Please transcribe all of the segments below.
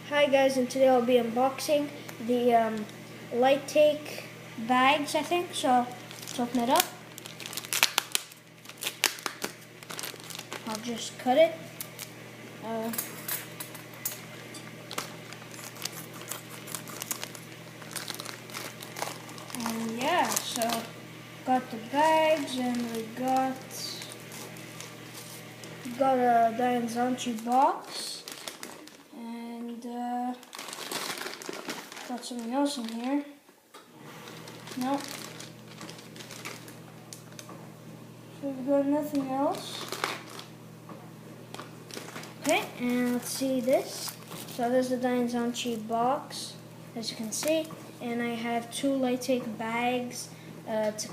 Hi guys, and today I'll be unboxing the Light-Take bags, I think. So let's open it up. I'll just cut it. And yeah, so got the bags, and we got a Daisanchi box, and got something else in here. Nope. So we've got nothing else. Okay, and let's see this. So there's the Daisanchi box, as you can see, and I have two Light-Take bags that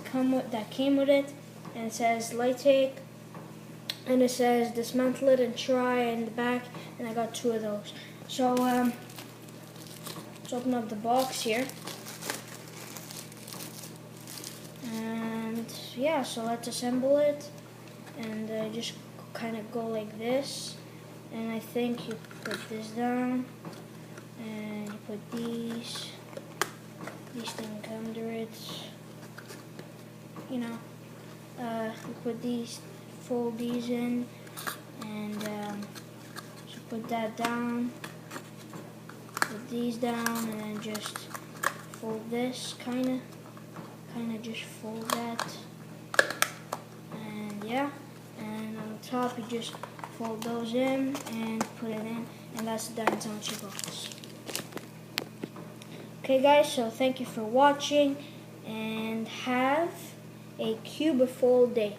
came with it, and it says Light-Take, and it says dismantle it and try in the back, and I got two of those. So let's open up the box here, and yeah, so let's assemble it, and just kind of go like this. And I think you put this down, and you put these things under it, you know, you put these, fold these in, and so put that down, put these down, and then just fold this, kind of just fold that, and yeah, and on the top you just fold those in and put it in, and that's the Daisanchi box. Okay guys, so thank you for watching, and have a cubeful day.